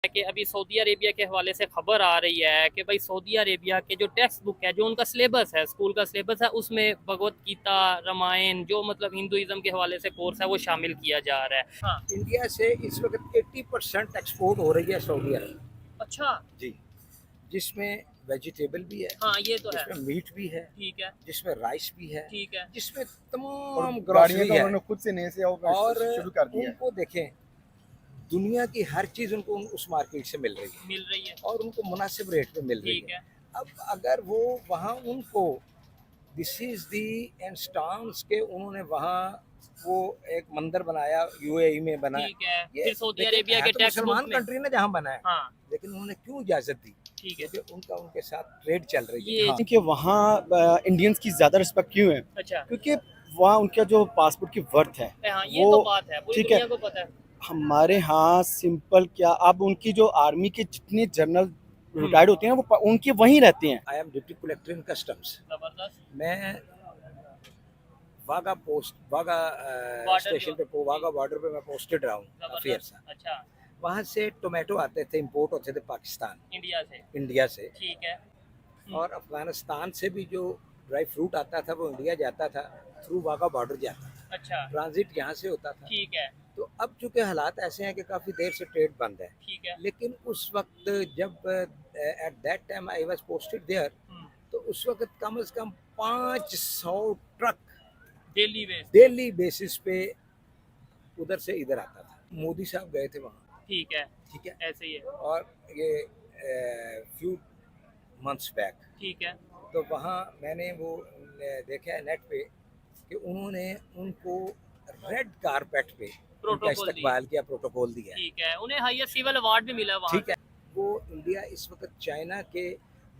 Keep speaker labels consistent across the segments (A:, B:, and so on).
A: कि अभी Saudi Arabia के हवाले से खबर आ रही है कि भाई सऊदी अरेबिया के जो टेक्स्ट बुक है, जो उनका सिलेबस है, स्कूल का सिलेबस है, उसमें भगवत गीता, रामायण, जो मतलब हिंदुइज्म के हवाले से कोर्स है वो शामिल किया जा रहा है। हाँ।
B: इंडिया से इस वक्त 80% एक्सपोर्ट हो रही है सऊदी अरब।
A: अच्छा।
B: जी। जिसमें वेजिटेबल भी है,
A: हाँ, ये तो है।
B: जिसमें मीट भी है,
A: ठीक है।
B: जिसमें राइस भी है,
A: ठीक है।
B: जिसमें
C: और
B: तमाम
C: गाड़ियाँ
B: ग्रोसरी
C: तो
B: है।
C: उन्होंने खुद से नए से
B: और
C: शुरू कर दिया है।
B: उनको देखें, दुनिया की हर चीज़ उनको उस मार्केट से मिल रही है
A: मिल रही है।
B: और उनको मुनासिब रेट पे मिल रही
A: ठीक
B: है।
A: है।
B: अब अगर वो वहाँ उनको दिस इज दी इंस्टांस के उन्होंने वहाँ वो एक मंदिर बनाया, यूएई में बनाया।
A: ठीक है।
B: ये
A: फिर सऊदी
B: लेकिन
A: अरेबिया
B: है
A: के
B: तो
A: टेक्स्ट बुक
B: मुसलमान
A: में।
B: कंट्री ने जहाँ बनाया,
A: हाँ।
B: लेकिन उन्होंने क्यों इजाज़त दी?
A: ठीक है।
B: क्योंकि उनका उनके साथ ट्रेड चल रही है।
A: ये
C: हाँ। कि वहाँ इंडियंस की ज़्यादा रिस्पेक्ट क्यों है?
A: अच्छा।
C: क्योंकि वहाँ उनका जो पासपोर्ट की वर्थ है
A: हाँ, ये
C: वो
A: तो बात है, पूरी
C: ठीक है।
A: दुनिया को पता है।
C: हमारे यहाँ सिंपल क्या, अब उनकी जो आर्मी के जितने जनरल रिटायर्ड होते हैं वो उनके वहीं रहते हैं।
B: I am deputy collector in customs.
A: जबरदस्त।
B: मैं वाघा पोस्ट वाघा स्टेशन पे वाघा बॉर्डर पे मैं पोस्टेड रहा हूँ काफ़ी
A: जबरदस्त।
B: अर्सा।
A: अच्छा।
B: वहाँ से टोमेटो आते थे, इंपोर्ट होते थे पाकिस्तान,
A: इंडिया से।
B: इंडिया से।
A: ठीक है।
B: और अफगानिस्तान से भी जो ड्राई फ्रूट आता था वो इंडिया जाता था, थ्रू वाघा बॉर्डर जाता था,
A: अच्छा।
B: ट्रांजिट यहाँ से होता था।
A: ठीक है।
B: तो अब चूंकि हालात ऐसे हैं कि काफ़ी देर से ट्रेड बंद है,
A: ठीक है।
B: लेकिन उस वक्त जब at that time I was posted there, तो उस वक्त कम से कम 500 truck
A: daily wage.
B: Daily basis पे उधर से इधर आता था। मोदी साहब गए थे वहाँ,
A: ठीक है।
B: ठीक है,
A: ऐसे ही है।
B: और ये फ्यू मंथ्स बैक।
A: ठीक है।
B: तो वहाँ मैंने वो देखा है नेट पे कि उन्होंने उनको रेड कारपेट पे उनका
A: प्रोटोकॉल
B: इस्तकबाल किया, प्रोटोकॉल दिया है।
A: ठीक है, उन्हें हाईएस्ट सिविल अवार्ड भी मिला वहाँ
B: ठीक है। वो इंडिया इस वक्त चाइना के,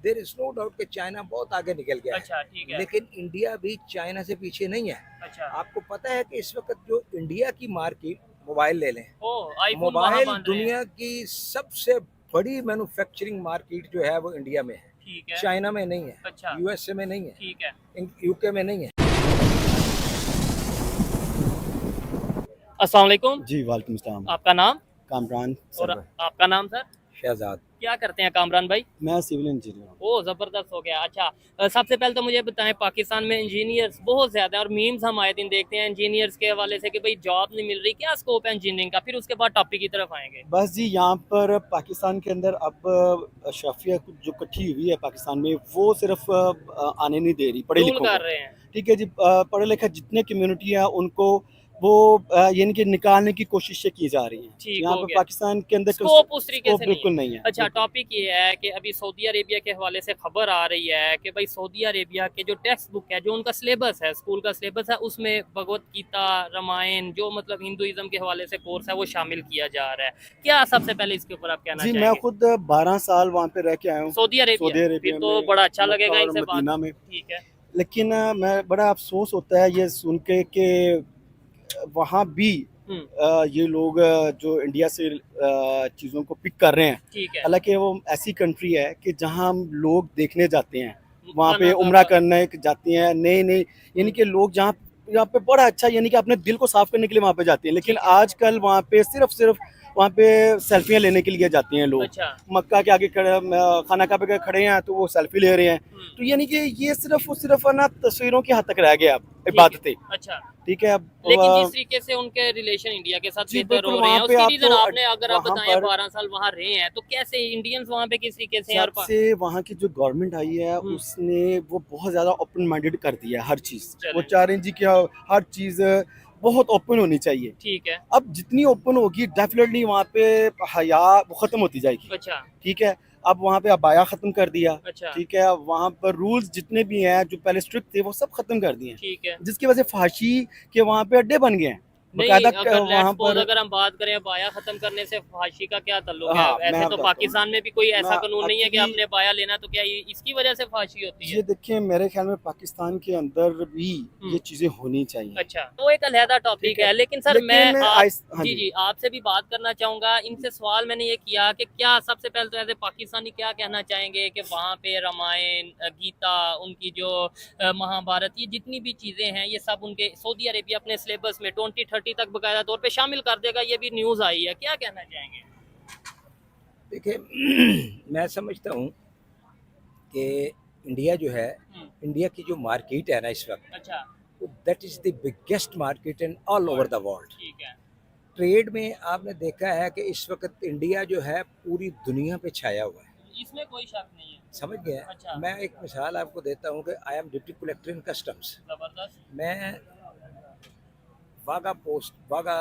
B: देयर इज नो डाउट कि चाइना बहुत आगे निकल गया है।
A: अच्छा। ठीक है।
B: लेकिन इंडिया भी चाइना से पीछे नहीं है।
A: अच्छा।
B: आपको पता है कि इस वक्त जो इंडिया की मार्केट, मोबाइल ले लें,
A: ओ, आईफोन वहाँ
B: मोबाइल
A: बन रहे हैं।
B: दुनिया की सबसे बड़ी मैन्युफैक्चरिंग मार्केट जो है वो इंडिया में है,
A: ठीक है।
B: चाइना में नहीं है,
A: अच्छा।
B: यूएसए में नहीं है,
A: ठीक है।
B: यूके में नहीं है।
A: अस्सलाम वालेकुम।
C: जी वालेकुम सलाम।
A: आपका नाम
C: कामरान
A: और
C: सरवर।
A: आपका नाम सर?
B: शहजाद।
A: क्या करते हैं कामरान भाई?
C: मैं सिविल इंजीनियर हूँ।
A: ओ, जबरदस्त हो गया। अच्छा, सबसे पहले तो मुझे बताएं, पाकिस्तान में इंजीनियर्स बहुत ज्यादा है और मीम्स हम आए दिन देखते हैं इंजीनियर्स के हवाले से कि भाई जॉब नहीं मिल रही, क्या स्कोप है इंजीनियरिंग का? फिर उसके बाद टॉपिक की तरफ आएंगे।
C: बस जी, यहाँ पर पाकिस्तान के अंदर अब अशराफिया जो इकट्ठी हुई है पाकिस्तान में, वो सिर्फ आने नहीं दे रही पढ़े
A: रूल
C: लिखों
A: कर
C: को।
A: रहे हैं।
C: ठीक है जी, पढ़े लिखे जितने कम्युनिटी हैं उनको वो यानी कि निकालने की कोशिशें की जा रही हैं।
A: ठीक
C: यहाँ
A: हो
C: पर
A: गया।
C: पाकिस्तान के अंदर
A: स्कोप उस तरीके से
C: बिल्कुल
A: नहीं
C: नहीं
A: है।
C: है।
A: अच्छा, टॉपिक ये है कि अभी सऊदी अरेबिया के हवाले से खबर आ रही है कि भाई सऊदी अरेबिया के जो टेक्स्ट बुक है, जो उनका सिलेबस है, स्कूल का सिलेबस है, उसमें भगवत गीता, रामायण, जो मतलब हिंदुइज्म के हवाले से कोर्स है वो शामिल किया जा रहा है। क्या सबसे पहले इसके ऊपर आप कहना
C: जी, मैं
A: चाहेंगे?
C: खुद 12 साल वहाँ पे रह के आया हूँ,
A: सऊदी
C: सऊदी
A: अरेबिया, फिर
C: अरेबिया
A: तो
C: में,
A: बड़ा अच्छा
C: मक्का
A: लगेगा
C: और
A: इनसे बात।
C: मदीना में।
A: ठीक है।
C: लेकिन मैं बड़ा अफसोस होता है ये सुन के कि वहाँ भी ये लोग जो इंडिया से चीज़ों को पिक कर रहे हैं।
A: ठीक है।
C: हालांकि वो ऐसी कंट्री है कि जहाँ हम लोग देखने जाते हैं, वहाँ पे
A: खाना का
C: उम्रा
A: बात।
C: करने जाते हैं, नए नए यानी कि लोग जहाँ यहाँ पे बड़ा अच्छा यानी कि अपने दिल को साफ करने के लिए वहाँ पे जाते हैं। लेकिन
A: ठीक है।
C: आजकल वहाँ पे सिर्फ वहाँ पे सेल्फियाँ लेने के लिए जाते हैं लोग।
A: अच्छा।
C: मक्का के आगे खड़े, खाना काबे के खड़े हैं तो वो सेल्फी ले रहे हैं। तो यानी कि ये सिर्फ ना तस्वीरों की हद तक रह गया अब,
A: ठीक है।
C: इबादतें।
A: अच्छा।
C: ठीक है अब
A: लेकिन जिस तरीके से उनके रिलेशन इंडिया के साथ
C: जी
A: बेहतर
C: बिल्कुल,
A: हो रहे
C: वहाँ
A: हैं,
C: पे
A: उसकी
C: आप
A: रीजन
C: तो
A: आपने अगर आप
C: वहाँ
A: बताएं,
C: पर
A: 12 साल वहाँ रहे हैं तो कैसे इंडियंस वहाँ पे किस तरीके से?
C: जब से वहाँ की जो गवर्नमेंट आई है
A: हम्म।
C: उसने वो बहुत ज़्यादा ओपन माइंडेड कर दिया है हर चीज़।
A: चलें।
C: वो चाह रहे हैं जी कि हर चीज़ बहुत ओपन होनी चाहिए।
A: ठीक है।
C: अब जितनी ओपन होगी डेफिनेटली वहाँ पे हया वो ख़त्म होती जाएगी।
A: अच्छा।
C: ठीक है, अब वहाँ पे अबाया ख़त्म कर दिया।
A: अच्छा।
C: ठीक है, वहाँ पर रूल्स जितने भी हैं जो पहले स्ट्रिक्ट थे वो सब ख़त्म कर दिए हैं,
A: ठीक है।
C: जिसकी वजह से फांसी के वहाँ पे अड्डे बन गए हैं
A: नहीं,
C: बाकायदा
A: अगर लेट्स
C: वहाँ
A: सपोज
C: पर।
A: अगर हम बात करें बाया खत्म करने से फांसी का क्या ताल्लुक है?
C: हाँ, मैं
A: ऐसे तो
C: बताता हूँ।
A: पाकिस्तान में भी कोई ऐसा
C: मैं
A: कानून नहीं है कि
C: actually-
A: आपने बाया लेना तो क्या इसकी वजह से फांसी होती है?
C: ये देखिए, मेरे ख्याल में पाकिस्तान के अंदर भी ये चीज़ें होनी चाहिए।
A: अच्छा, तो एक अलहदा टॉपिक है, लेकिन सर मैं
C: हाँ
A: जी जी आपसे भी बात करना चाहूँगा। इनसे सवाल मैंने ये किया कि क्या सबसे पहले तो ऐसे पाकिस्तानी क्या कहना चाहेंगे कि वहाँ पे रामायण, गीता, उनकी जो महाभारत, ये जितनी भी चीज़ें हैं ये सब उनके सऊदी अरेबिया अपने सिलेबस में 2030 तक बाकायदा तौर पे शामिल कर देगा, ये भी न्यूज़ आई है, क्या कहना चाहेंगे?
B: देखिए मैं समझता हूँ कि इंडिया जो है, इंडिया की जो मार्केट है ना इस वक्त,
A: अच्छा
B: that is the biggest market in all over the world.
A: ठीक है।
B: ट्रेड में आपने देखा है कि इस वक्त इंडिया जो है पूरी दुनिया पे छाया हुआ है,
A: इसमें कोई शक नहीं है।
B: समझ गए?
A: अच्छा।
B: मैं एक मिसाल आपको देता हूँ कि I am deputy collector in customs.
A: जबरदस्त।
B: मैं Wagah post, Wagah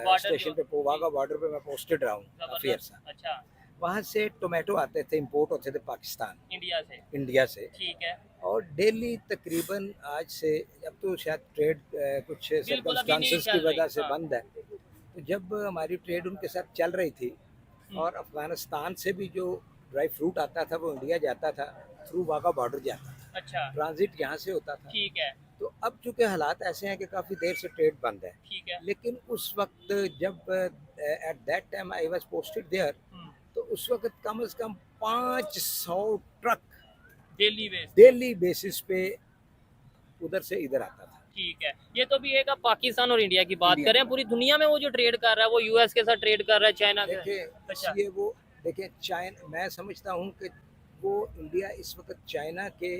A: border
B: station
A: जो-
B: पे, वाघा बॉर्डर पे मैं पोस्टेड रहा हूँ काफ़ी
A: जबरदस्त।
B: अर्सा।
A: अच्छा।
B: वहाँ से टोमेटो आते थे, इंपोर्ट होते थे पाकिस्तान,
A: इंडिया से।
B: इंडिया से।
A: ठीक है।
B: और डेली तकरीबन आज से, अब तो शायद ट्रेड कुछ
A: बिल्कुल अभी नहीं
B: सर्कमस्टांसेस
A: चल
B: की वजह
A: रही।
B: से
A: हाँ।
B: बंद है। तो जब हमारी ट्रेड उनके साथ चल रही थी और अफगानिस्तान से भी जो ड्राई फ्रूट आता था वो इंडिया जाता था, थ्रू वाघा बॉर्डर जाता था,
A: अच्छा।
B: ट्रांजिट यहाँ से होता था।
A: ठीक है।
B: तो अब चूंकि हालात ऐसे हैं कि काफ़ी देर से ट्रेड बंद है,
A: ठीक है।
B: लेकिन उस वक्त जब at that time I was posted there, तो उस वक्त कम से कम 500 truck
A: daily base.
B: Daily basis पे उधर से इधर आता था।
A: ठीक है। ये तो भी एक आप पाकिस्तान और इंडिया की बात
B: इंडिया।
A: करें, पूरी दुनिया में वो जो ट्रेड कर रहा है वो यूएस के साथ ट्रेड कर रहा है, चाइना के।
B: देखिए
A: अच्छा।
B: ये वो, देखिए चाइना, मैं समझता हूँ कि वो इंडिया इस वक्त चाइना के,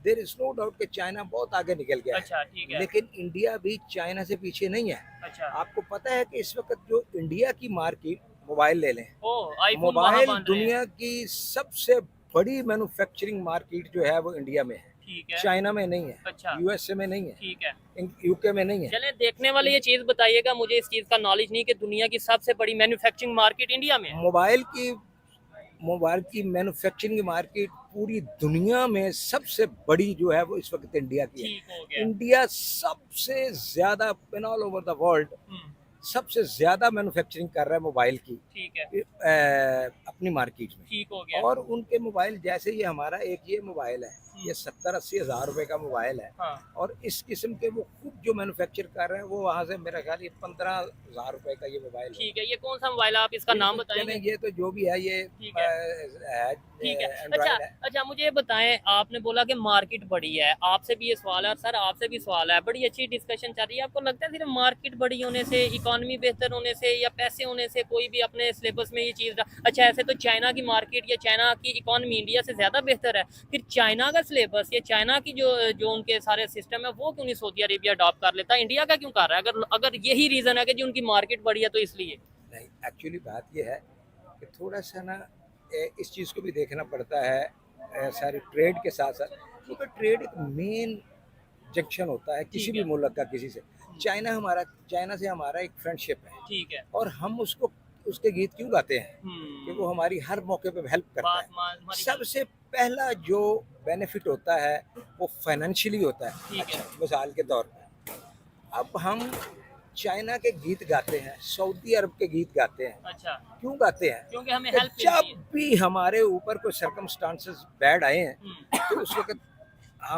B: देर इज नो डाउट कि चाइना बहुत आगे निकल गया है,
A: अच्छा ठीक है।
B: लेकिन इंडिया भी चाइना से पीछे नहीं है।
A: अच्छा।
B: आपको पता है कि इस वक्त जो इंडिया की मार्केट, मोबाइल ले लें,
A: ओ आईफोन वहाँ
B: मोबाइल
A: बन रहे हैं।
B: दुनिया की सबसे बड़ी मैन्युफैक्चरिंग मार्केट जो है वो इंडिया में है,
A: ठीक है।
B: चाइना में नहीं है,
A: अच्छा।
B: यूएसए में नहीं है,
A: ठीक है।
B: यूके में नहीं है।
A: चले देखने वाले ये चीज बताइएगा, मुझे इस चीज का नॉलेज नहीं कि दुनिया की सबसे बड़ी मैन्युफैक्चरिंग मार्केट इंडिया में है।
B: मोबाइल की मैन्युफैक्चरिंग मार्केट पूरी दुनिया में सबसे बड़ी जो है वो इस वक्त इंडिया की है।
A: ठीक हो गया।
B: इंडिया सबसे ज्यादा in all over the world सबसे ज्यादा मैन्युफैक्चरिंग कर रहा है मोबाइल की,
A: ठीक है।
B: अपनी मार्केट में।
A: ठीक हो गया।
B: और उनके मोबाइल, जैसे ये हमारा एक ये मोबाइल है, ये 70-80 हज़ार रुपए का मोबाइल है,
A: हाँ।
B: और इस किस्म के वो खुद जो मैन्युफैक्चर कर रहे हैं वो वहाँ से मेरा ख्याल ये 15,000 रुपए का ये मोबाइल है।
A: ठीक है। ये कौन सा मोबाइल है, आप इसका नाम बताएंगे?
B: चलें, ये तो जो भी है ये
A: ठीक है। ठीक है। अच्छा
B: एंड्रॉइड है।
A: अच्छा, मुझे ये बताएं, आपने बोला कि मार्केट बड़ी है, आपसे भी ये सवाल है और सर आपसे भी सवाल है, बड़ी अच्छी डिस्कशन चल रही है। आपको लगता है सिर्फ मार्केट बड़ी होने से, इकोनॉमी बेहतर होने से या पैसे होने से कोई भी अपने सिलेबस में ये चीज़, अच्छा ऐसे तो चाइना की मार्केट या चाइना की इकोनॉमी इंडिया से ज़्यादा बेहतर है, फिर चाइना का सिलेबस या चाइना की जो उनके सारे सिस्टम है वो क्यों नहीं सऊदी अरेबिया अडॉप्ट कर लेता, इंडिया का क्यों कर रहा है? अगर यही रीज़न है कि जो उनकी मार्केट बड़ी है तो इसलिए।
B: नहीं, एक्चुअली बात ये है कि थोड़ा सा ना इस चीज़ को भी देखना पड़ता है सारी ट्रेड के साथ साथ, क्योंकि ट्रेड एक मेन जंक्शन होता है किसी
A: ठीक है।
B: भी मुल्क का किसी से। चाइना से हमारा एक फ्रेंडशिप है,
A: ठीक है।
B: और हम उसके गीत क्यों गाते हैं कि वो हमारी हर मौके पे हेल्प करता
A: बात
B: है।
A: हमारी-
B: सबसे पहला जो बेनिफिट होता है वो फाइनेंशियली होता है।
A: ठीक है।
B: अच्छा, मिसाल के तौर पे अब हम चाइना के गीत गाते हैं, सऊदी अरब के गीत गाते हैं।
A: अच्छा।
B: क्यों गाते हैं?
A: क्योंकि हमें
B: कि
A: हेल्प
B: जब भी हमारे ऊपर कोई सर्कमस्टांसेस बैड आए हैं, तो उस वक्त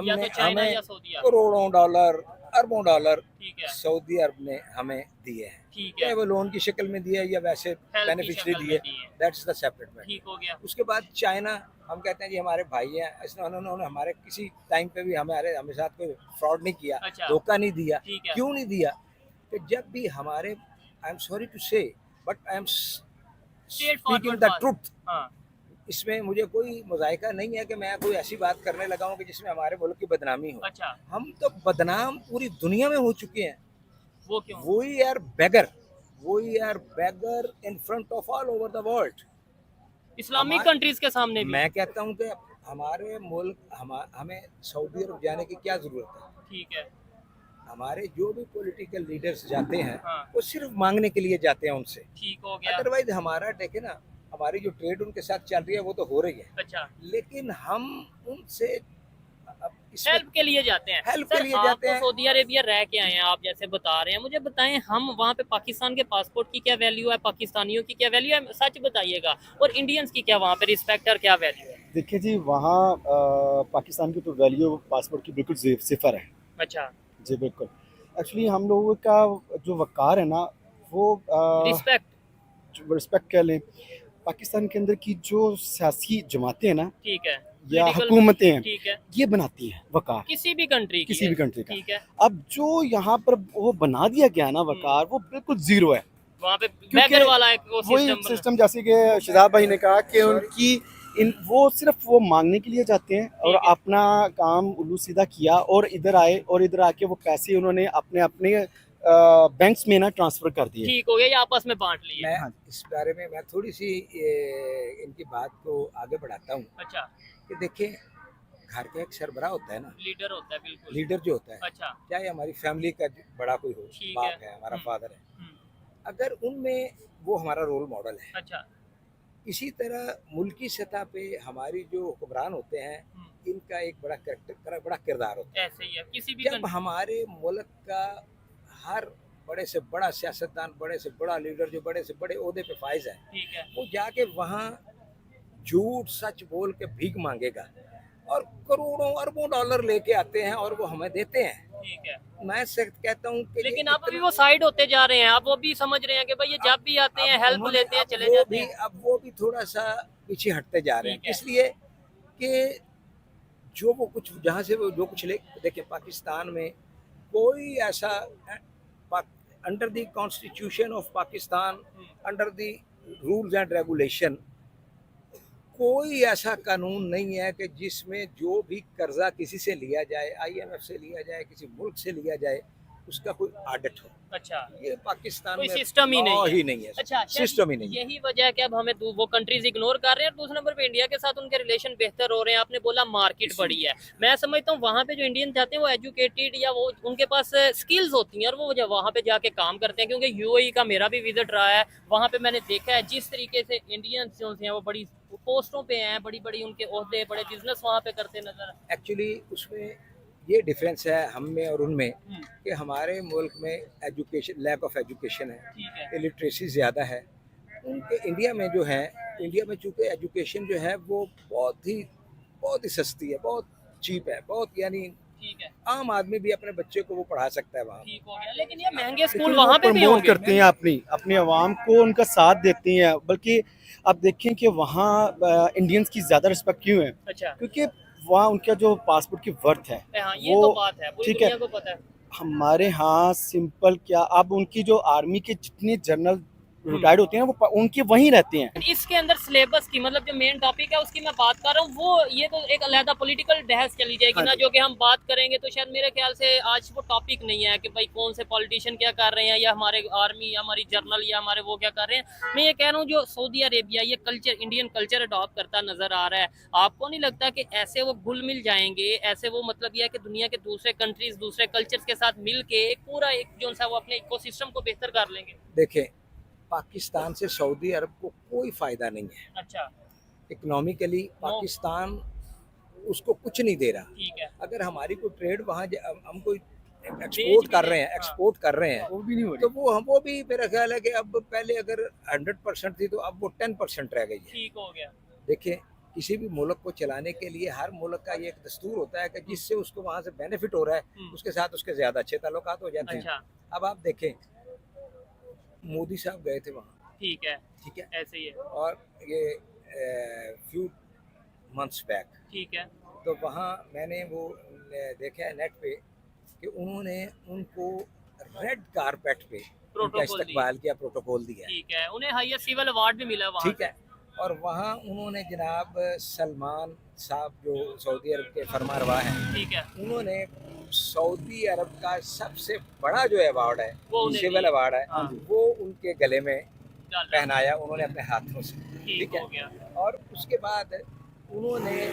A: या तो चाइना
B: हमें
A: या सऊदी अरब।
B: करोड़ों डॉलर, अरबों डॉलर
A: ठीक है।
B: सऊदी अरब ने हमें दिए हैं।
A: ठीक
B: चाहे
A: है।
B: वो लोन की शक्ल में दिया या वैसे
A: की
B: बेनिफिशियरी
A: शक्ल में
B: दिए,
A: दिए।
B: That's the separate matter.
A: ठीक हो गया।
B: उसके बाद चाइना, हम कहते हैं जी हमारे भाई हैं, इसने उन्होंने हमारे किसी टाइम पे भी हमें साथ कोई फ्रॉड नहीं किया,
A: अच्छा।
B: धोखा नहीं दिया।
A: ठीक है।
B: क्यों नहीं दिया? कि जब भी हमारे, आई एम सॉरी टू से, but I am
A: Straight
B: speaking
A: forward
B: the
A: बात।
B: ट्रुथ,
A: हाँ।
B: इसमें मुझे कोई मुजाहिका नहीं है कि मैं कोई ऐसी बात करने लगा हूँ कि जिसमें हमारे मुल्क की बदनामी हो।
A: अच्छा।
B: हम तो बदनाम पूरी दुनिया में हो चुके हैं।
A: वो क्यों?
B: We are beggar in front of all over the world.
A: Islamic
B: हमारे-
A: कंट्रीज के सामने भी।
B: मैं कहता हूँ कि हमारे मुल्क, हमें सऊदी अरब जाने की क्या जरूरत है?
A: ठीक है।
B: हमारे जो भी पॉलिटिकल लीडर्स जाते हैं,
A: हाँ।
B: वो सिर्फ मांगने के लिए जाते हैं उनसे।
A: ठीक हो गया।
B: अदरवाइज हमारा देखे ना, हमारी जो ट्रेड उनके साथ चल रही है वो तो हो रही है,
A: अच्छा।
B: लेकिन हम उनसे इसमें
A: हेल्प के लिए जाते हैं।
B: हेल्प के
A: सर,
B: लिए
A: आप
B: जाते
A: तो
B: हैं।
A: सऊदी अरेबिया रह के आए हैं, आप जैसे बता रहे हैं, मुझे बताएं हम वहाँ पे पाकिस्तान के पासपोर्ट की क्या वैल्यू है, पाकिस्तानियों की क्या वैल्यू है, सच बताइएगा, और इंडियंस की क्या वहाँ पे रिस्पेक्ट और क्या वैल्यू है?
C: देखिए जी, वहाँ पाकिस्तान की तो वैल्यू पासपोर्ट की बिल्कुल सिफर है।
A: अच्छा।
C: जी बिल्कुल। एक्चुअली हम लोगों का जो वक़ार है ना, वो रिस्पेक्ट कह लें, पाकिस्तान के अंदर की जो सियासी जमातें हैं ना
A: ठीक है।
C: या
A: Political-
C: हुकूमतें हैं,
A: ठीक है।
C: ये बनाती हैं वक़ार,
A: किसी भी कंट्री
C: किसी भी कंट्री का।
A: ठीक है।
C: अब जो यहाँ पर वो बना दिया गया ना वक़ार, वो बिल्कुल ज़ीरो है।
A: वहाँ पे
C: क्योंकि
A: बैगर वाला एक
C: वही सिस्टम जैसे कि शहजाद भाई ने कहा कि उनकी वो सिर्फ वो मांगने के लिए जाते हैं और
A: ठीक है।
C: अपना काम उल्लू सीधा किया और इधर आए और इधर आके वो पैसे उन्होंने अपने अपने बैंक्स में ना ट्रांसफर कर दिए।
A: ठीक हो गया, ये आपस में बांट लिए।
B: मैं
C: हाँ।
B: इस बारे में मैं थोड़ी सी इनकी बात को आगे बढ़ाता हूँ
A: अच्छा,
B: कि देखिए, घर का एक सरबराह होता है ना,
A: लीडर होता है बिल्कुल।
B: लीडर जो होता है,
A: अच्छा,
B: चाहे हमारी फैमिली का बड़ा कोई हो,
A: ठीक
B: बाप
A: है।
B: है, हमारा फादर है,
A: हम्म,
B: अगर उनमें वो हमारा रोल मॉडल है।
A: अच्छा।
B: इसी तरह मुल्की सतह पे हमारी जो हुक्मरान होते हैं, इनका एक बड़ा करैक्टर, बड़ा किरदार होता है।
A: ऐसे ही है किसी भी
B: जब हमारे मुल्क का हर बड़े से बड़ा सियासतदान, बड़े से बड़ा लीडर जो बड़े से बड़े ओहदे पे फाइज है,
A: ठीक है।
B: वो जाके वहाँ झूठ सच बोल के भीख मांगेगा और करोड़ों अरबों डॉलर लेके आते हैं और वो हमें देते हैं।
A: ठीक है,
B: मैं सख्त कहता हूँ कि
A: लेकिन आप अभी वो साइड होते जा रहे हैं, आप वो भी समझ रहे हैं कि भाई ये जब भी आते हैं हेल्प लेते हैं चले जाते हैं।
B: अब वो भी थोड़ा सा पीछे हटते जा रहे हैं,
A: ठीक है।
B: इसलिए कि जो वो कुछ जहाँ से वो जो कुछ ले, देखिए पाकिस्तान में कोई ऐसा under the constitution of Pakistan, under the rules and regulation, कोई ऐसा कानून नहीं है कि जिसमें जो भी कर्जा किसी से लिया जाए, आईएमएफ से लिया जाए, किसी मुल्क से लिया जाए, उसका कोई ऑडिट हो।
A: अच्छा,
B: ये पाकिस्तान
A: कोई
B: में
A: सिस्टम ही नहीं
B: law
A: है।
B: ही नहीं है।
A: अच्छा,
B: सिस्टम ही नहीं है।
A: यही वजह है कि अब हमें वो कंट्रीज इग्नोर कर रहे हैं और दूसरे नंबर पे इंडिया के साथ उनके रिलेशन बेहतर हो रहे हैं। आपने बोला मार्केट बड़ी है, मैं समझता हूँ वहाँ पे जो इंडियन जाते हैं वो एजुकेटेड या वो उनके पास स्किल्स होती हैं और वो जब वहाँ पे जाके काम करते हैं, क्योंकि यूएई का मेरा भी विजिट रहा है, वहाँ पे मैंने देखा है जिस तरीके से इंडियंस जो हैं वो बड़ी पोस्टों पे हैं, बड़ी बड़ी उनके ओहदे, बड़े बिजनेस वहाँ पे करते नजर।
B: एक्चुअली उसमें ये डिफरेंस है हम में और उनमें कि हमारे मुल्क में एजुकेशन, लैक ऑफ एजुकेशन है,
A: ठीक है।
B: इलिटरेसी ज़्यादा है। उनके इंडिया में जो है, इंडिया में चूँकि एजुकेशन जो है वो बहुत ही सस्ती है, बहुत चीप है, बहुत यानी
A: ठीक है,
B: आम आदमी भी अपने बच्चे को वो पढ़ा सकता है वहाँ।
A: ठीक हो गया, लेकिन ये महंगे स्कूल
C: लेकिन
A: वहाँ
C: वो
A: पे भी
C: प्रमोट
A: होंगे।
C: करते हैं अपनी आवाम को, उनका साथ देते हैं। बल्कि आप देखें कि वहाँ इंडियंस की ज़्यादा रिस्पेक्ट क्यों है,
A: अच्छा,
C: क्योंकि वहाँ उनका जो पासपोर्ट की वर्थ है
A: हाँ ये
C: वो
A: तो बात है, पूरी
C: ठीक है।
A: दुनिया को पता है।
C: हमारे यहाँ सिंपल क्या, अब उनकी जो आर्मी के जितने जनरल रिटायर्ड होते हैं वो उनके वहीं रहते हैं।
A: इसके अंदर सिलेबस की मतलब जो मेन टॉपिक है उसकी मैं बात कर रहा हूँ, वो ये तो एक अलहदा पॉलिटिकल बहस चली जाएगी ना, जो कि हम बात करेंगे तो शायद मेरे ख्याल से आज वो टॉपिक नहीं है कि भाई कौन से पॉलिटिशियन क्या कर रहे हैं या हमारे आर्मी या हमारी जर्नल या हमारे वो क्या कर रहे हैं। मैं ये कह रहा हूँ जो सऊदी अरेबिया ये कल्चर, इंडियन कल्चर अडॉप्ट करता नजर आ रहा है, आपको नहीं लगता कि ऐसे वो घुल मिल जाएंगे, ऐसे वो मतलब यह है कि दुनिया के दूसरे कंट्रीज, दूसरे कल्चर्स के साथ मिल के एक पूरा एक जो सा वो अपने इकोसिस्टम को बेहतर कर लेंगे।
B: देखें, पाकिस्तान से सऊदी अरब को कोई फ़ायदा नहीं है।
A: अच्छा,
B: इकोनॉमिकली पाकिस्तान उसको कुछ नहीं दे रहा।
A: ठीक है,
B: अगर हमारी कोई ट्रेड वहाँ हम कोई
A: बेच
B: एक्सपोर्ट
A: भी
B: कर
A: रहे
B: रहे
A: हैं,
B: हैं,
A: हाँ।
B: एक्सपोर्ट कर रहे हैं,
C: वो भी नहीं हो
B: तो वो भी मेरा ख्याल है कि अब पहले अगर 100% थी तो अब वो 10% रह गई है।
A: ठीक हो गया।
B: देखिए, किसी भी मुल्क को चलाने के लिए हर मुल्क का ये एक दस्तूर होता है कि जिससे उसको वहाँ से बेनिफिट हो रहा है, उसके साथ उसके ज़्यादा अच्छे ताल्लुकात हो जाते हैं।
A: अच्छा,
B: अब आप देखें, मोदी साहब गए थे वहाँ,
A: ठीक है,
B: ठीक है,
A: ऐसे ही है,
B: और ये फ्यू मंथ्स बैक,
A: ठीक है,
B: तो वहाँ मैंने वो देखा है नेट पे कि उन्होंने उनको रेड कारपेट पे उनका
A: प्रोटोकॉल
B: इस्तकबाल किया, प्रोटोकॉल दिया,
A: ठीक है, उन्हें हाईएस्ट सिविल अवार्ड भी मिला वहाँ
B: ठीक है। और वहाँ उन्होंने जनाब सलमान साहब जो सऊदी अरब के फरमारवा हैं,
A: ठीक है,
B: उन्होंने सऊदी अरब का सबसे बड़ा जो अवार्ड है,
A: वो उन्हें
B: सिविल
A: दिया।
B: अवार्ड है,
A: हाँ।
B: वो उनके गले में
A: डाल
B: पहनाया उन्होंने अपने हाथों से,
A: ठीक
B: ठीक है।
A: हो गया।
B: और उसके बाद उन्होंने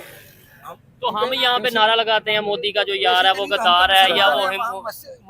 A: तो हम यहाँ पे नारा लगाते हैं मोदी का जो यार है वो गद्दार है या वो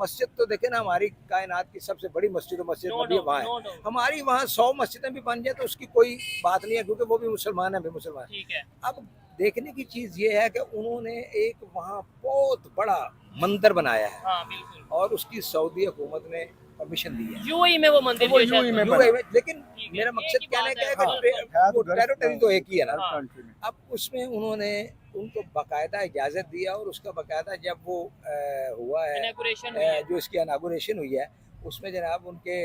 B: मस्जिद तो देखे ना, हमारी कायनात की सबसे बड़ी मस्जिद
A: नो
B: नबी वहाँ
A: नो
B: है।
A: नो,
B: हमारी वहाँ 100 मस्जिदें भी बन जाए तो उसकी कोई बात नहीं है, क्योंकि वो भी मुसलमान है, भी मुसलमान।
A: ठीक है,
B: अब देखने की चीज ये है कि उन्होंने एक वहाँ बहुत बड़ा मंदिर बनाया है
A: हाँ बिल्कुल,
B: और उसकी सऊदी हुकूमत ने परमिशन दी है।
A: यूएई में वो मंदिर
C: वो
A: जो शायद-
C: यूएई में
B: UAE में, लेकिन
A: ठीक है,
B: मेरा
A: एक
B: मकसद
A: ही
B: कहने
A: बात
B: का है
A: है,
B: कि वो टेरिटरी तो एक ही है ना।
A: हाँ।
B: अब उसमें उन्होंने उनको बाकायदा इजाज़त दिया और उसका बाकायदा जब वो हुआ है,
A: इनॉग्रेशन हुई है।
B: जो इसकी इनागोरेशन हुई है, उसमें जनाब उनके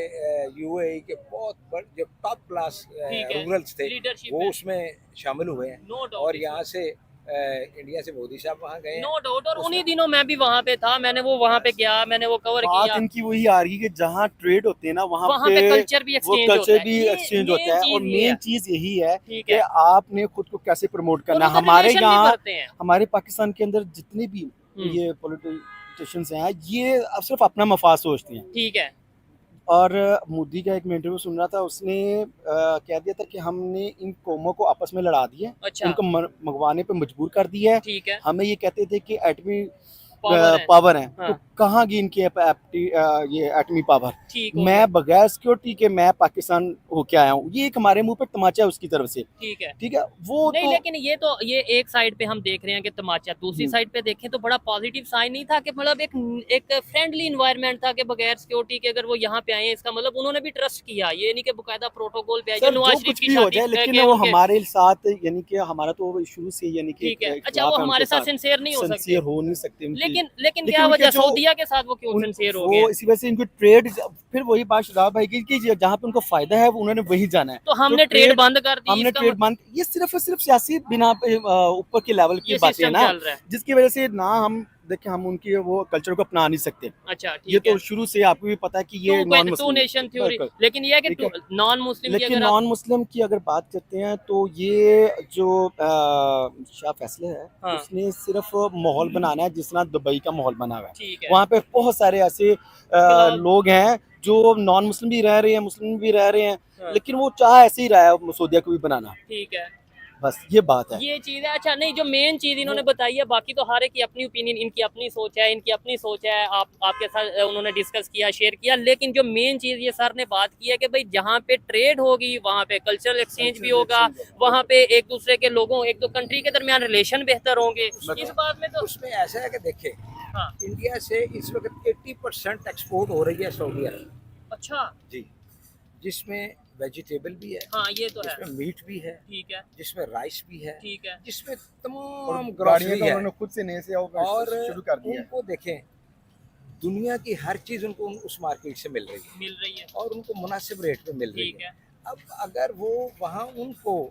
B: UAE के बहुत बड़े जो टॉप क्लास
A: ठीक है,
B: रूरल्स थे
A: लीडरशिप
B: वो
A: है।
B: उसमें शामिल हुए हैं।
A: नो
B: और
A: डाउट,
B: यहाँ से इंडिया से मोदी साहब वहाँ गए हैं।
A: नो डाउट, और उन्हीं दिनों मैं भी वहाँ पे था, मैंने वो वहाँ पे गया, मैंने वो कवर
C: बात
A: किया।
C: इनकी वही आ रही है कि जहाँ ट्रेड होते हैं ना
A: वहाँ
C: वहाँ
A: पे
C: पे
A: कल्चर भी
C: वो
A: एक्सचेंज होता
C: कल्चर
A: है,
C: भी
A: ये
C: एक्सचेंज
A: main
C: होता है, और
A: चीज़ ये
C: मेन
A: है।
C: चीज यही है
A: ठीक
C: कि
A: है,
C: आपने खुद को कैसे प्रमोट
A: और
C: करना है।
A: उधर
C: हमारे
A: relation भी
C: यहाँ
A: करते हैं।
C: हमारे पाकिस्तान के अंदर जितने भी
A: हम्म,
C: ये पॉलिटिशियंस हैं ये अब सिर्फ अपना मफाद सोचते हैं।
A: ठीक है।
C: और मोदी का एक मैं इंटरव्यू सुन रहा था, उसने कह दिया था कि हमने इन कौमों को आपस में लड़ा दिया,
A: अच्छा,
C: इनको मंगवाने पे मजबूर कर दिया है।
A: ठीक है,
C: हमें ये कहते थे कि एटमी
A: पावर है।
C: पावर है, तो
A: हाँ,
C: कहाँ गई इनकी ये एटमी पावर।
A: ठीक हो गया,
C: मैं बगैर सिक्योरिटी के मैं पाकिस्तान होके आया हूँ, ये एक हमारे मुंह पे तमाचा है उसकी तरफ से।
A: ठीक है।
C: ठीक है वो
A: नहीं,
C: तो
A: लेकिन ये एक साइड पे हम देख रहे हैं कि तमाचा, दूसरी
C: हम्म,
A: साइड पे देखें तो बड़ा पॉजिटिव साइन नहीं था कि मतलब एक फ्रेंडली इन्वायरमेंट था कि बगैर सिक्योरिटी के अगर वो यहाँ पे आए हैं, इसका मतलब उन्होंने भी ट्रस्ट किया, ये नहीं कि बकायदा प्रोटोकॉल पे आए, जो
C: सर
A: नवाज
C: जो
A: शरीफ
C: कुछ
A: की
C: भी हो
A: शादी
C: जाए, लेकिन
A: के
C: वो
A: उनके।
C: हमारे साथ यानी कि हमारा तो शुरू से यानी कि
A: ठीक है,
C: एक
A: अच्छा, वो
C: खिलाफ है
A: हमारे
C: उनके
A: साथ सिंसियर नहीं हो सकते,
C: सिंसियर हो नहीं सकते उनकी।
A: लेकिन
C: लेकिन
A: क्या
C: उनके
A: वजह
C: जो
A: सऊदीया के साथ वो क्यों
C: उन
A: सिंसियर हो
C: वो
A: गए हैं?
C: इसी वजह से इनको ट्रेड, फिर वही बात शादाब भाई की कि जहाँ पे उनको फायदा है वो उन्होंने वही जाना है।
A: तो
C: तो
A: हमने ट्रेड बंद कर दी,
C: हमने
A: इसका
C: ट्रेड बंद, ये सिर्फ और सिर्फ सियासी बिना पे ऊपर के लेवल की
A: ये
C: बातें हैं
A: सिस्टम
C: ना,
A: चल रहा है।
C: जिसकी वजह से ना हम देखें हम उनकी वो कल्चर को अपना नहीं सकते।
A: अच्छा,
C: ये
A: ठीक है।
C: तो शुरू से आपको भी पता है कि ये non
A: two
C: Muslim,
A: nation theory,
C: बिल्कुल,
A: लेकिन ये है कि
C: ठीक है।
A: नॉन मुस्लिम की
C: लेकिन
A: अगर आप।
C: नॉन मुस्लिम की अगर बात करते हैं तो ये जो शाह फैसले है,
A: हाँ,
C: उसने सिर्फ माहौल बनाना है जिस तरह दुबई का माहौल बना हुआ है।
A: ठीक है,
C: वहाँ पे बहुत सारे ऐसे
A: फिलहाल।
C: लोग हैं जो नॉन मुस्लिम भी रह रहे हैं, मुस्लिम भी रह रहे हैं,
A: हाँ,
C: लेकिन वो चाह ऐसे ही रहा है मसूदिया को भी बनाना।
A: ठीक है,
C: बस ये बात है।
A: ये चीज है। अच्छा, नहीं, जो मेन चीज इन्होंने बताई है, बाकी तो हर एक की अपनी ओपिनियन, इनकी अपनी सोच है, इनकी अपनी सोच है, आपके साथ उन्होंने डिस्कस किया, शेयर किया, लेकिन जो मेन चीज ये सर ने बात की है कि भाई जहाँ पे ट्रेड होगी वहाँ पे कल्चरल एक्सचेंज भी होगा, वहाँ पे एक दूसरे के लोगों, एक दो कंट्री के दरमियान रिलेशन बेहतर होंगे, इस बात में तो।
B: उसमें ऐसा है कि देखिए,
A: हाँ,
B: इंडिया से इस वक्त 80% एक्सपोर्ट हो रही है सऊदी अरब।
A: अच्छा,
B: जी, जिसमें वेजिटेबल भी है,
A: हाँ, ये तो है,
B: जिसमें मीट भी है,
A: ठीक है,
B: जिसमें राइस भी है,
A: ठीक है,
B: जिसमें
C: और
B: तमाम
C: गाड़ियाँ
B: ग्रोसरी
C: तो
B: है।
C: उन्होंने खुद से नए से
B: और
C: शुरू कर दिया है।
B: उनको देखें, दुनिया की हर चीज़ उनको उस मार्केट से मिल रही है
A: मिल रही है,
B: और उनको मुनासिब रेट पे मिल रही
A: ठीक
B: है।
A: है,
B: अब अगर वो वहाँ उनको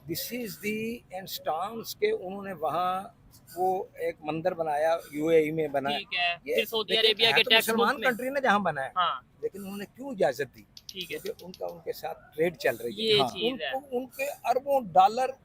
B: दिस इज दी इंस्टांस के उन्होंने वहाँ वो एक मंदिर बनाया, यूएई में बना,
A: ठीक है,
B: ये
A: फिर सऊदी
B: देखिए,
A: अरेबिया
B: है
A: के
B: तो
A: टैक्स बुक
B: मुसलमान
A: में।
B: कंट्री ने जहाँ बनाया,
A: हाँ,
B: लेकिन उन्होंने क्यों इजाजत दी?
A: ठीक है,
B: क्योंकि उनका उनके साथ ट्रेड चल रही है।
A: ये
C: हाँ।
A: चीज है,
B: उनके अरबों डॉलर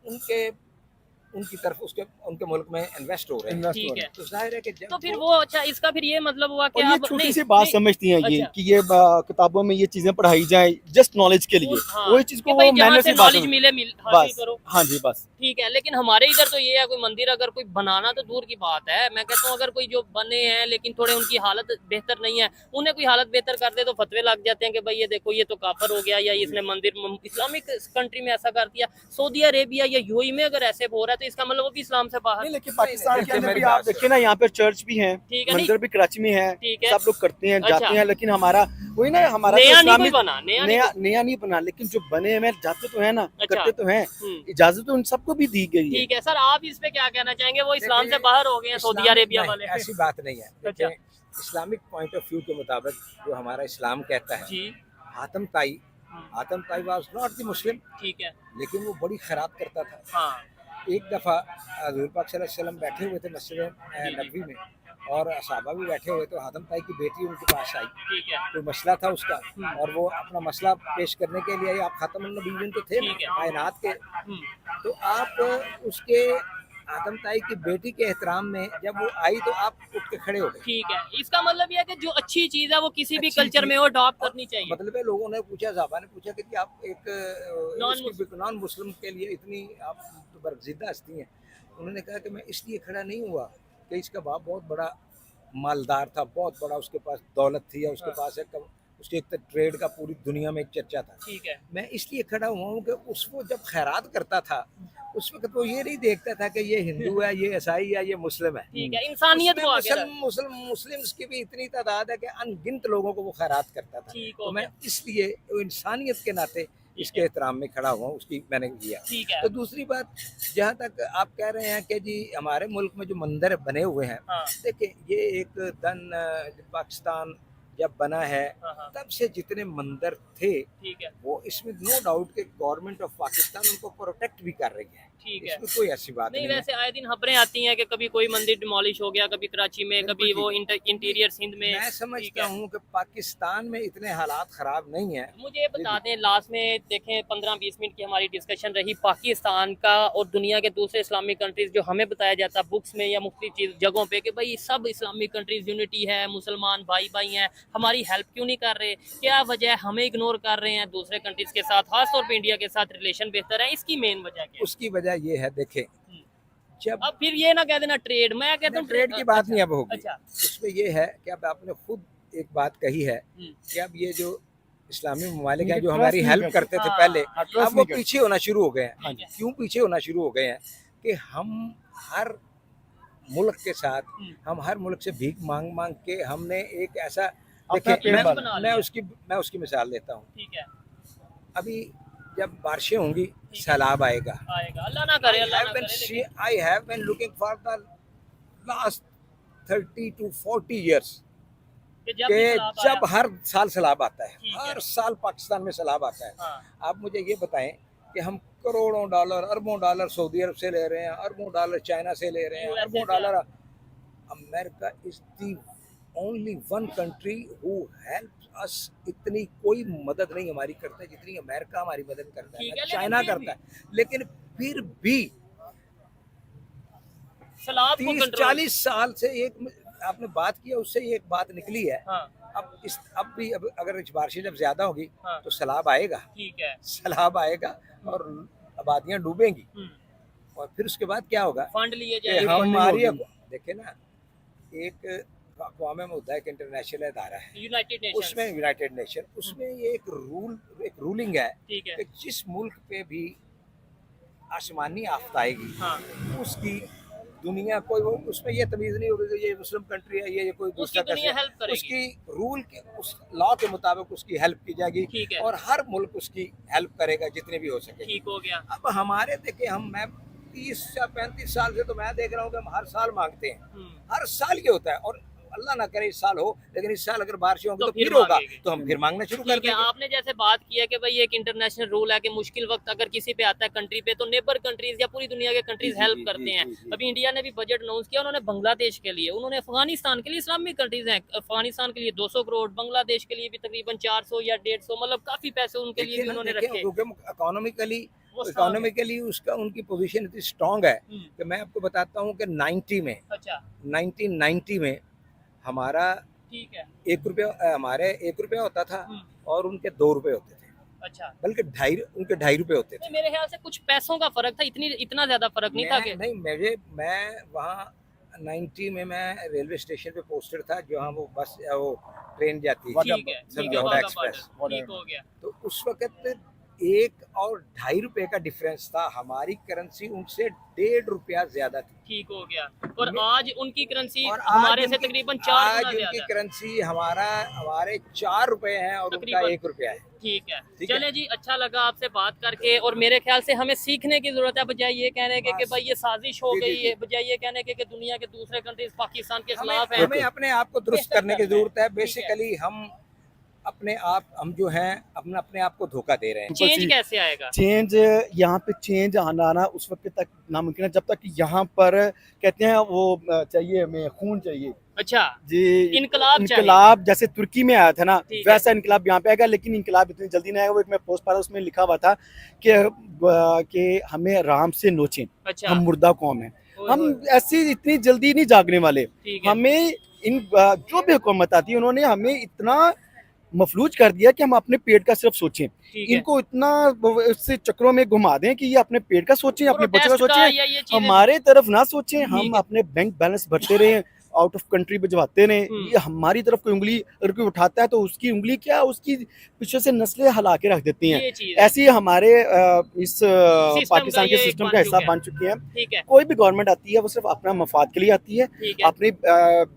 B: उनकी तरफ उनके मुल्क में इन्वेस्ट हो रहे हैं।
C: इन्वेस्ट हो
A: ठीक
C: रहे
A: है,
C: हैं।
B: तो जाहिर है कि जब
A: तो फिर वो, अच्छा, इसका फिर ये मतलब हुआ कि
C: और ये
A: अब
C: छोटी
A: नहीं,
C: सी बात
A: नहीं,
C: समझती हैं ये
A: अच्छा,
C: कि ये किताबों में ये चीजें पढ़ाई जाए जस्ट नॉलेज के लिए,
A: हाँ,
C: वही चीज
A: कि
C: को
A: भाई
C: वो
A: जहाँ
C: मैंने
A: से
C: से बात
A: नॉलेज मिले हासिल
C: बस।
A: करो।
C: हाँ जी बस।
A: ठीक है, लेकिन हमारे इधर तो ये है, कोई मंदिर अगर कोई बनाना तो दूर की बात है, मैं कहता हूँ अगर कोई जो बने हैं लेकिन थोड़े उनकी हालत बेहतर नहीं है, उन्हें कोई हालत बेहतर कर दे तो फतवे लग जाते हैं कि भाई ये देखो ये तो काफर हो गया, या इसने मंदिर इस्लामिक कंट्री में ऐसा कर दिया। सऊदी अरेबिया या यूएई में अगर ऐसे हो रहा है तो इसका मतलब वो भी इस्लाम से बाहर।
C: नहीं लेकिन पाकिस्तान के
B: देखिए,
C: अंदर
B: मेरी
C: भी आप
B: बात
C: देखिए ना, यहाँ पे चर्च भी हैं,
A: ठीक है,
C: मंदिर भी कराची में है,
A: ठीक है,
C: सब लोग करते हैं,
A: अच्छा,
C: जाते हैं, लेकिन हमारा वही ना, हमारा
A: नया
C: तो
A: नहीं कोई
C: इस्लामिक
A: बना,
C: नया नहीं बना, लेकिन जो बने हैं जाते तो है ना,
A: अच्छा,
C: करते तो हैं,
A: हम्म,
C: इजाजत तो उन सबको भी दी गई है।
A: ठीक है सर, आप इस पे क्या कहना चाहेंगे? वो इस्लाम से
B: देखिए,
A: बाहर हो गए हैं सऊदी
B: इस्लामिक
A: अरेबिया
B: नहीं,
A: वाले?
B: ऐसी बात नहीं है।
A: अच्छा,
B: देखिए, इस्लामिक पॉइंट ऑफ व्यू के मुताबिक जो हमारा इस्लाम कहता है,
A: जी,
B: आतम ताई वाज नॉट द मुस्लिम,
A: ठीक है,
B: लेकिन वो बड़ी खैरात करता था।
A: हाँ,
B: एक दफ़ा हज़ूर पाक सल्लल्लाहु अलैहि वसल्लम बैठे हुए थे मस्जिद नबवी में, और सहाबा भी बैठे हुए, तो हातम ताई की बेटी उनके पास आई,
A: ठीक है,
B: कोई मसला था उसका, और वो अपना मसला पेश करने के लिए आई। आप खातमुन नबीय्यीन तो थे ना,
A: ठीक है,
B: कायनात के,
A: हम्म,
B: तो आप उसके आदम ताई की बेटी के एहतराम में जब वो आई तो आप उठ के खड़े हो गए।
A: ठीक है, इसका मतलब यह है कि जो अच्छी चीज है वो किसी भी
B: अच्छी
A: कल्चर
B: चीज-
A: में वो अडॉप्ट
B: और
A: करनी चाहिए।
B: मतलब है, लोगों ने पूछा, साहबा ने पूछा कि आप एक
A: नॉन
B: नॉन मुस्लिम के लिए इतनी आप तो बरगज़िदा हस्ती हैं। उन्होंने कहा कि मैं इसलिए खड़ा नहीं हुआ कि इसका बाप बहुत बड़ा मालदार था, बहुत बड़ा उसके पास दौलत थी, या उसके
A: हाँ।
B: पास उसके एक ट्रेड का पूरी दुनिया में एक चर्चा था।
A: ठीक है,
B: मैं इसलिए खड़ा हुआ हूँ कि उसको जब खैरात करता था उस वक्त वो ये नहीं देखता था कि ये हिंदू है, ये ईसाई है, ये मुस्लिम है।
A: ठीक है, इंसानियत को आगे रख।
B: मुस्लिम्स की भी इतनी तादाद है कि अनगिनत लोगों को वो खैरात करता था।
A: ठीक
B: तो
A: हो
B: मैं
A: गया,
B: इसलिए वो इंसानियत के नाते इसके एहतराम में खड़ा हुआ हूँ, उसकी मैंने किया।
A: ठीक है,
B: तो दूसरी बात, जहाँ तक आप कह रहे हैं कि जी हमारे मुल्क में जो मंदिर बने हुए हैं,
A: हाँ,
B: देखिए ये एक पाकिस्तान जब बना है
A: हाँ, हाँ,
B: तब से जितने मंदिर थे,
A: ठीक है,
B: वो इसमें नो डाउट कि गवर्नमेंट ऑफ पाकिस्तान उनको प्रोटेक्ट भी कर रही है।
A: ठीक है।
B: इसमें कोई ऐसी बात
A: नहीं,
B: नहीं है।
A: वैसे आए दिन खबरें आती हैं कि कभी कोई मंदिर डिमोलिश हो गया, कभी कराची में,
B: बिल्कुल
A: कभी वो
B: ठीक।
A: इंटीरियर सिंध में।
B: मैं
A: ठीक
B: समझता
A: है।
B: हूँ कि पाकिस्तान में इतने हालात खराब नहीं है।
A: मुझे ये बता दें, लास्ट में देखें 15-20 मिनट की हमारी डिस्कशन रही पाकिस्तान का और दुनिया के दूसरे इस्लामिक कंट्रीज, जो हमें बताया जाता है बुक्स में या मुख्तलिफ चीज़ जगहों पे कि भाई सब इस्लामिक कंट्रीज यूनिटी है, मुसलमान भाई भाई हैं, हमारी हेल्प क्यों नहीं कर रहे? क्या वजह है हमें इग्नोर कर रहे हैं दूसरे कंट्रीज के साथ, खासतौर पर इंडिया के साथ रिलेशन बेहतर है? इसकी मेन वजह क्या है?
B: उसकी वजह ये है, देखें, जब
A: अब फिर ये ना कह देना ट्रेड, मैं कहता हूँ
B: ट्रेड की बात नहीं अब होगी।
A: अच्छा।
B: उसमें ये है कि अब आपने खुद एक बात कही है
A: हम्म।
B: कि अब ये जो इस्लामी ममालिक हैं
C: इनके
B: जो
C: trust
B: हमारी
C: नहीं
B: हेल्प
C: करते।
B: करते थे
A: हाँ,
B: पहले,
C: trust
B: अब वो
C: नहीं करते।
B: पीछे होना शुरू हो गए हैं।
A: ठीक है।
B: क्यों पीछे होना शुरू हो गए हैं कि हम हर मुल्क के साथ, हम हर मुल्क से भीख मांग मांग के हमने एक ऐसा,
C: अपना
B: देखिए
C: पेट
A: बना लिया।
B: मैं उसकी मिसाल देता हूँ।
A: ठीक है।
B: अभी जब बारिशें होंगी सैलाब आएगा।
A: आएगा, अल्लाह ना करे, अल्लाह ना करे, लेकिन
B: I have been looking for the last 30 to 40 years
A: कि जब
B: कि
A: भी सैलाब
B: जब
A: आया।
B: हर साल सैलाब आता है,
A: ठीक है।
B: हर साल पाकिस्तान में सैलाब आता है।
A: हाँ।
B: आप मुझे ये बताएं कि हम करोड़ों डॉलर, अरबों डॉलर सऊदी अरब से ले रहे हैं, अरबों डॉलर चाइना से ले रहे हैं,
A: USA
B: अरबों
A: से
B: dollar. America is the only one country who help us. इतनी कोई मदद नहीं हमारी करता है जितनी अमेरिका हमारी मदद करता
A: ठीक है,
B: है,
A: लेकिन
B: चाइना
A: फिर
B: करता है। लेकिन फिर भी
A: सैलाब को
B: 30-40 साल से एक आपने बात किया, उससे ये एक बात निकली है।
A: हाँ।
B: अब अगर इस बारिशें जब ज्यादा होगी
A: हाँ।
B: तो सैलाब आएगा,
A: ठीक है।
B: सैलाब आएगा और आबादियां डूबेंगी। और फिर उसके बाद क्या होगा
A: फंड लिए
B: कि
A: जाएंगे।
B: हमारी, देखे ना, एक अक़वाम मुत्तहिदा एक इंटरनेशनल इदारा है,
A: यूनाइटेड नेशन।
B: उसमें यूनाइटेड नेशन, उसमें ये एक रूलिंग है
A: ठीक है।
B: कि जिस मुल्क पे भी आसमानी आफत आएगी,
A: हाँ।
B: उसकी दुनिया कोई वो उसमें ये तमीज नहीं होगी कि ये मुस्लिम कंट्री है, ये कोई दूसरा
A: उसकी दुनिया हेल्प करेगी।
B: उसकी रूल के उस लॉ के मुताबिक उसकी हेल्प की जाएगी।
A: ठीक है।
B: और हर मुल्क उसकी हेल्प करेगा जितने भी हो सके।
A: ठीक हो गया।
B: अब हमारे देखे, मैं 30 या 35 साल से तो मैं देख रहा हूँ कि हम हर साल मांगते हैं, हर साल ये होता है। और अल्लाह ना करे इस साल हो, लेकिन इस साल अगर बारिश होगी
A: तो
B: तो
A: फिर
B: फिर होगा,
A: मांगेंगे।
B: तो हम फिर मांगना शुरू कर
A: ठीक है।
B: देंगे।
A: आपने जैसे बात किया कि भाई एक इंटरनेशनल रूल है कि मुश्किल वक्त अगर किसी पे आता है कंट्री पे, तो नेबर कंट्रीज या पूरी दुनिया के कंट्रीज
B: जी,
A: हेल्प
B: जी,
A: करते
B: जी,
A: हैं।
B: जी, जी।
A: अभी इंडिया ने भी बजट अनाउंस किया, उन्होंने बांग्लादेश के लिए, उन्होंने अफगानिस्तान के लिए, इस्लामिक कंट्रीज हैं, अफगानिस्तान के लिए 200 करोड़, बांग्लादेश के लिए भी तकरीबन 400 या 150, मतलब काफी पैसे उनके लिए भी उन्होंने रखे।
B: क्योंकि
A: वो strong है।
B: इकोनॉमिकली उसका उनकी पोजीशन इतनी स्ट्रांग है कि मैं आपको बताता हूँ कि 1990 में हमारा
A: ठीक है।
B: 1 रुपया, हमारे 1 रुपया होता था
A: हम्म।
B: और उनके 2 रुपए होते थे,
A: अच्छा।
B: बल्कि उनके 2.5 रुपए होते थे।
A: नहीं, मेरे ख्याल से कुछ पैसों का फर्क था, इतना ज्यादा फर्क नहीं था कि।
B: नहीं, मैं वहाँ 90 में मैं रेलवे स्टेशन पे पोस्टेड था, जहाँ वो बस वो ट्रेन जाती है,
A: ठीक है, ठीक है,
B: वाघा
A: वाघा
B: एक्सप्रेस।
A: बॉर्डर, ठीक हो गया।
B: तो उस वक्त 1 और 2.5 रुपए का डिफरेंस था। हमारी करेंसी उनसे 1.5 रुपया ज्यादा थी।
A: ठीक हो गया। और आज उनकी करेंसी
B: और
A: हमारे से तकरीबन 4
B: आज
A: गुना
B: उनकी
A: ज्यादा।
B: करेंसी हमारे 4 रुपए हैं और उनका
A: तकरीबन
B: 1 रुपया है।
A: ठीक है।
B: ठीक है।
A: चले जी, अच्छा लगा आपसे बात करके। और मेरे ख्याल से हमें सीखने की जरूरत है, बजाय ये कहने के कि भाई ये साजिश हो
B: जी, जी,
A: गई
B: जी।
A: है, बजाय ये कहने के कि दुनिया के दूसरे कंट्रीज पाकिस्तान के
B: हमें
A: खिलाफ हैं।
B: हमें अपने आप को दुरुस्त
A: बेहतर
B: करने की
A: करना है।
B: जरूरत है।
A: ठीक है।
B: बेसिकली हम जो हैं अपने आप को धोखा दे रहे हैं।
A: चेंज कैसे आएगा?
C: चेंज, यहाँ पे चेंज आना उस वक्त तक नामुमकिन है जब तक कि यहाँ पर कहते हैं वो चाहिए, हमें खून चाहिए
A: अच्छा
C: जी।
A: इनकलाब
C: जैसे तुर्की में आया था ना,
A: ठीक है।
C: वैसा इनकलाब यहाँ पे आएगा, लेकिन इनकलाब इतनी जल्दी नहीं आएगा। वो एक मैं पोस्ट पढ़ा, उसमें लिखा हुआ था कि हमें राम से नोचें,
A: अच्छा
C: हम मुर्दा कौम हैं,
A: ओए
C: हम
A: होए,
C: ऐसी इतनी जल्दी नहीं जागने वाले।
A: ठीक है।
C: हमें इन जो भी हुकूमत आती है उन्होंने हमें इतना मफलूज कर दिया कि हम अपने पेट का सिर्फ सोचें।
A: ठीक है।
C: इनको इतना इससे चक्रों में घुमा दें कि ये अपने पेट का सोचें, अपने बच्चों का
A: प्रोटेस्ट
C: सोचें,
A: या ये चीजें।
C: हमारे तरफ ना सोचें।
A: ठीक
C: हम
A: है।
C: अपने बैंक बैलेंस भरते रहे, आउट ऑफ कंट्री भिजवाते रहे।
A: हम्म।
C: ये हमारी तरफ कोई उंगली अगर कोई उठाता है तो उसकी उंगली क्या, उसकी पीछे से नस्लें हला के रख देती हैं।
A: ये चीज है।
C: ऐसे ही हमारे इस पाकिस्तान के
A: ये
C: सिस्टम
A: बन
C: का हिस्सा
A: चुके हैं।
C: बन चुके हैं।
A: ठीक है।
C: कोई भी गवर्नमेंट आती है वो सिर्फ अपना मफाद के लिए आती है,
A: ठीक है।
C: अपने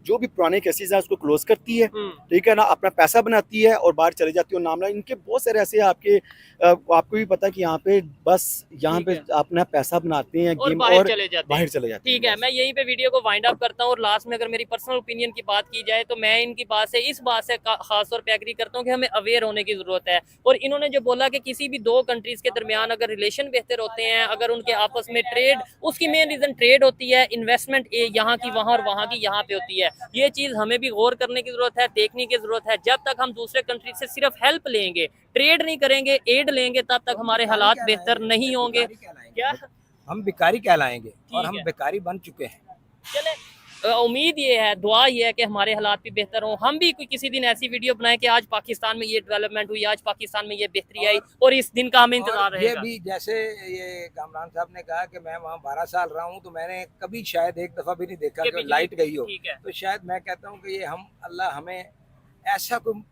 C: जो भी पुराने केसेस हैं उसको क्लोज करती है,
A: हम्म।
C: ठीक है ना, अपना पैसा बनाती है और बाहर चले जाती है। और मामला इनके बहुत सारे ऐसे आपके आपको भी पता है कि यहाँ पे बस यहाँ
A: ठीक
C: पे
A: है।
C: अपना पैसा बनाते हैं
A: और
C: गेम
A: बाहर
C: और
A: चले जाते हैं।
C: बाहर चले जाते हैं।
A: ठीक है, मैं यहीं पे वीडियो को वाइंड अप करता हूँ और लास्ट में अगर अगर मेरी पर्सनल ओपिनियन की बात की जाए तो मैं इनकी बात से इस बात से खास तौर पे एग्री करता हूँ कि हमें अवेयर होने की ज़रूरत है। और इन्होंने जो बोला कि किसी भी दो कंट्रीज़ के दरमियान अगर रिलेशन बेहतर होते हैं, अगर उनके आपस में ट्रेड, उसकी मेन रीज़न ट्रेड होती है, इन्वेस्टमेंट यहाँ की वहाँ और वहाँ की यहाँ पे होती है। ये चीज़ हमें भी गौर करने की ज़रूरत है, देखने की ज़रूरत है। जब तक हम दूसरे कंट्री से सिर्फ हेल्प लेंगे, ट्रेड नहीं करेंगे, एड लेंगे, तब तक हमारे हालात बेहतर नहीं होंगे। क्या
B: हम भिखारी कहलाएंगे और
A: ठीक
B: हम
A: है।
B: भिखारी बन चुके हैं।
A: चले उम्मीद ये है, दुआ ये है कि हमारे हालात भी बेहतर हों, हम भी कोई किसी दिन ऐसी वीडियो बनाएं कि आज पाकिस्तान में ये डेवलपमेंट हुई, आज पाकिस्तान में ये बेहतरी आई, और इस दिन का हमें इंतजार
B: और ये
A: रहेगा।
B: भी जैसे ये कामरान साहब ने कहा कि मैं वहाँ 12 साल रहा हूँ, तो मैंने कभी शायद एक दफा भी नहीं देखा
A: कि
B: कि
A: बिजली-
B: लाइट गई हो।
A: ठीक है।
B: तो शायद मैं कहता हूँ कि ये हम अल्लाह हमें ऐसा कोई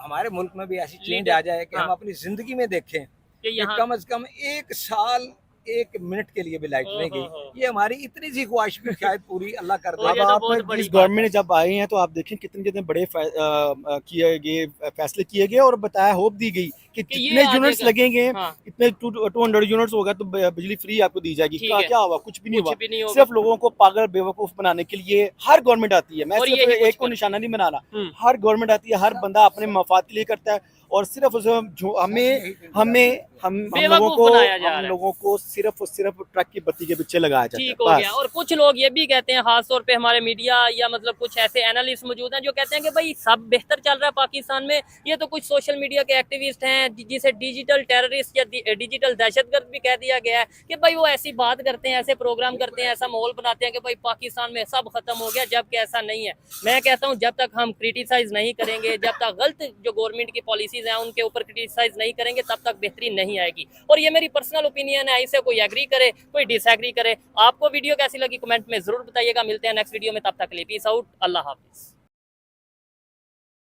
B: हमारे मुल्क में भी ऐसी चेंज
A: लीडर-
B: आ जाए कि हम
A: हाँ।
B: अपनी जिंदगी में देखें
A: कि
B: कि
A: यहाँ
B: कम से कम एक साल 1 मिनट के लिए भी लाइट नहीं
A: हो, हो।
B: गई। ये हमारी इतनी सी ख्वाहिश भी शायद पूरी अल्लाह कर
A: और
B: दे।
A: ये
C: अब
A: तो
C: आप
A: बहुत बड़ी
C: जिस
A: बात
C: गवर्नमेंट
A: है।
C: ने जब आए हैं तो आप देखें कितने कितने बड़े किए गए फैसले किए गए और बताया, होप दी गई कि
A: कि ये
C: जितने
A: आ
C: यूनिट्स
A: जाएगा।
C: लगेंगे,
A: हाँ।
C: इतने 200 यूनिट्स होगा तो बिजली फ्री आपको दी जाएगी।
A: ठीक
C: क्या
A: है।
C: क्या हुआ? कुछ भी नहीं
A: कुछ
C: हुआ।
A: भी नहीं होगा।
C: सिर्फ लोगों को पागल बेवकूफ बनाने के लिए हर गवर्नमेंट आती है। मैं
A: और
C: सिर्फ
A: यही कुछ
C: एक को
A: करती
C: निशाना नहीं बनाना,
A: हम्म।
C: हर गवर्नमेंट आती है, हर बंदा अपने मफाद के लिए करता है और सिर्फ उसे जो हमें हमें हम
A: बेवकूफ बनाया जा रहा है।
C: लोगों को सिर्फ और सिर्फ ट्रक की बत्ती के पीछे लगाया जाता है।
A: ठीक हो गया।
C: बस।
A: और कुछ लोग ये भी कहते हैं, खासतौर पे हमारे मीडिया या मतलब कुछ ऐसे एनालिस्ट मौजूद हैं जो कहते हैं कि भाई सब बेहतर चल रहा है पाकिस्तान में, ये तो कुछ सोशल मीडिया के एक्टिविस्ट हैं जिसे डिजिटल टेररिस्ट या डिजिटल दहशतगर्द भी कह दिया गया है कि भाई वो ऐसी बात करते हैं, ऐसे प्रोग्राम करते हैं, ऐसा माहौल बनाते हैं कि भाई पाकिस्तान में सब खत्म हो गया, जबकि ऐसा नहीं है। मैं कहता हूँ जब तक हम क्रिटिसाइज नहीं करेंगे, जब तक गलत जो गवर्नमेंट की पॉलिसीज हैं उनके ऊपर क्रिटिसाइज नहीं करेंगे, तब तक बेहतरी नहीं आएगी। और ये मेरी पर्सनल ओपिनियन है, इसे कोई एग्री करे कोई डिसएग्री करे। आपको वीडियो कैसी लगी कमेंट में जरूर बताइएगा। मिलते हैं नेक्स्ट वीडियो में, तब तक के लिए पीस आउट, अल्लाह हाफिज।